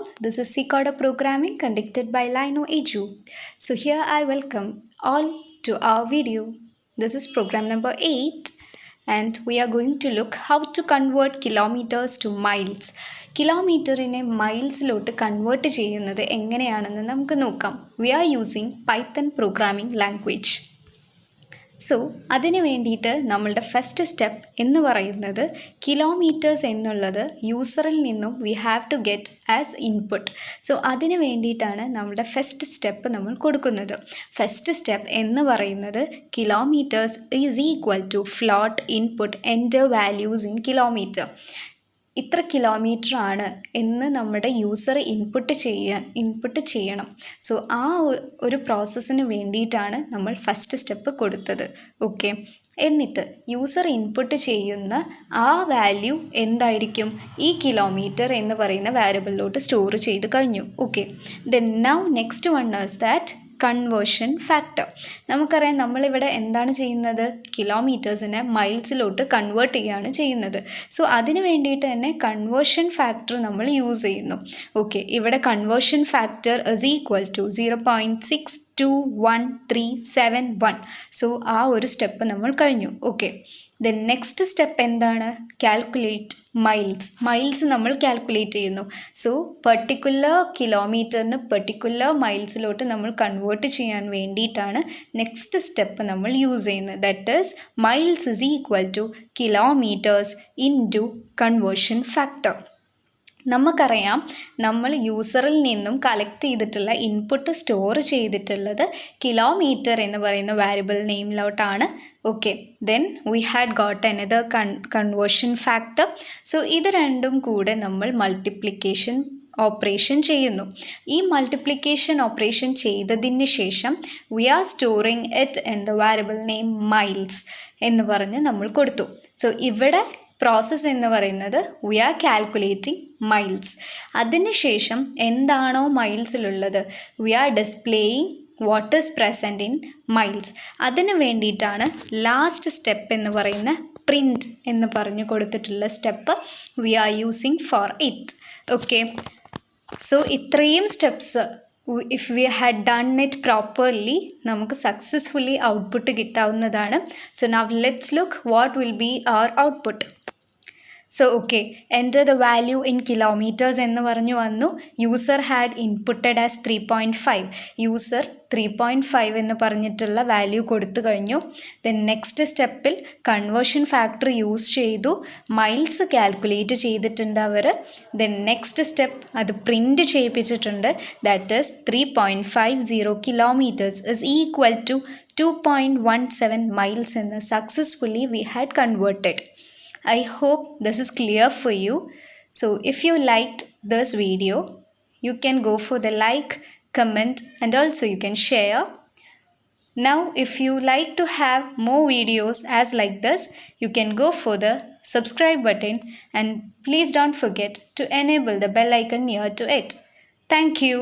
all, this is CEI Coder programming conducted by LionoEdu. So here I welcome all to our video. This is program number 8 and we are going to look how to convert kilometers to miles. കിലോമീറ്ററിനെ മൈൽസിലോട്ട് convert ചെയ്യുന്നത് എങ്ങനെയാണെന്ന് നമുക്ക് നോക്കാം. We are using Python programming language. So അതിന് വേണ്ടിയിട്ട് നമ്മളുടെ first step എന്ന് പറയുന്നത് കിലോമീറ്റേഴ്സ് എന്നുള്ളത് യൂസറിൽ നിന്നും we have to get as input. So അതിന് വേണ്ടിയിട്ടാണ് നമ്മളുടെ ഫസ്റ്റ് സ്റ്റെപ്പ് നമ്മൾ കൊടുക്കുന്നത്. ഫസ്റ്റ് സ്റ്റെപ്പ് എന്ന് പറയുന്നത് kilometres is equal to float input enter values in kilometre. ഇത്ര കിലോമീറ്റർ ആണ് എന്ന് നമ്മുടെ യൂസർ ഇൻപുട്ട് ചെയ്യണം. സോ ആ ഒരു പ്രോസസ്സിന് വേണ്ടിയിട്ടാണ് നമ്മൾ ഫസ്റ്റ് സ്റ്റെപ്പ് കൊടുത്തത്. ഓക്കെ, എന്നിട്ട് യൂസർ ഇൻപുട്ട് ചെയ്യുന്ന ആ വാല്യൂ എന്തായിരിക്കും? ഈ കിലോമീറ്റർ എന്ന് പറയുന്ന വാരിയബിളിലോട്ട് സ്റ്റോർ ചെയ്ത് കഴിഞ്ഞു. Okay, then now next one is that conversion factor. നമുക്കറിയാം നമ്മളിവിടെ എന്താണ് ചെയ്യുന്നത്? കിലോമീറ്റേഴ്സിനെ മൈൽസിലോട്ട് കൺവേർട്ട് ചെയ്യുകയാണ് ചെയ്യുന്നത്. സോ അതിന് വേണ്ടിയിട്ട് തന്നെ കൺവേർഷൻ ഫാക്ടർ നമ്മൾ യൂസ് ചെയ്യുന്നു. ഓക്കെ, ഇവിടെ conversion factor is equal to 0.62137. So ആ ഒരു സ്റ്റെപ്പ് നമ്മൾ കഴിഞ്ഞു. ഓക്കെ, ദെൻ നെക്സ്റ്റ് സ്റ്റെപ്പ് എന്താണ്? കാൽക്കുലേറ്റ് മൈൽസ് നമ്മൾ കാൽക്കുലേറ്റ് ചെയ്യുന്നു. സോ പെർട്ടിക്കുലർ കിലോമീറ്ററിന് പെർട്ടിക്കുലർ മൈൽസിലോട്ട് നമ്മൾ കൺവേർട്ട് ചെയ്യാൻ വേണ്ടിയിട്ടാണ് നെക്സ്റ്റ് സ്റ്റെപ്പ് നമ്മൾ യൂസ് ചെയ്യുന്നത്. That is miles is equal to kilometres into conversion factor. നമുക്കറിയാം നമ്മൾ യൂസറിൽ നിന്നും കളക്ട് ചെയ്തിട്ടുള്ള ഇൻപുട്ട് സ്റ്റോർ ചെയ്തിട്ടുള്ളത് കിലോമീറ്റർ എന്ന് പറയുന്ന വാരിയബിൾ നെയിമിലോട്ടാണ്. Okay, then we had got another conversion factor. So ഇത് രണ്ടും കൂടെ നമ്മൾ മൾട്ടിപ്ലിക്കേഷൻ ഓപ്പറേഷൻ ചെയ്യുന്നു. ഈ മൾട്ടിപ്ലിക്കേഷൻ ഓപ്പറേഷൻ ചെയ്തതിന് ശേഷം we are storing it in the variable name miles എന്ന് പറഞ്ഞ് നമ്മൾ കൊടുത്തു. സോ ഇവിടെ പ്രോസസ്സ് എന്ന് പറയുന്നത് വി ആർ കാൽക്കുലേറ്റിംഗ് മൈൽസ്. അതിനുശേഷം എന്താണോ മൈൽസിലുള്ളത് we are displaying what is present in miles. അതിന് വേണ്ടിയിട്ടാണ് ലാസ്റ്റ് സ്റ്റെപ്പ് എന്ന് പറയുന്ന പ്രിൻറ്റ് എന്ന് പറഞ്ഞു കൊടുത്തിട്ടുള്ള step we are using for it. Okay, so ഇത്രയും steps if we had done it properly നമുക്ക് സക്സസ്ഫുള്ളി ഔട്ട്പുട്ട് കിട്ടാവുന്നതാണ്. So now let's look what will be our output. So okay, enter the value in kilometers എന്ന് പറഞ്ഞു വന്നു. User had inputted as 3.5. User 3.5 എന്ന് പറഞ്ഞിട്ടുള്ള value കൊടുത്തു കഴിഞ്ഞു. Then next സ്റ്റെപ്പിൽ കൺവേർഷൻ ഫാക്ടർ യൂസ് ചെയ്തു മൈൽസ് കാൽക്കുലേറ്റ് ചെയ്തിട്ടുണ്ട് അവർ. ദെൻ നെക്സ്റ്റ് സ്റ്റെപ്പ് അത് പ്രിൻറ്റ് ചെയ്യിപ്പിച്ചിട്ടുണ്ട്. That is 3.50 kilometers is equal to 2.17 miles എന്ന് successfully we had converted. I hope this is clear for you. So if you liked this video, you can go for the like, comment and also you can share. Now if you like to have more videos as like this, you can go for the subscribe button and please don't forget to enable the bell icon near to it. Thank you.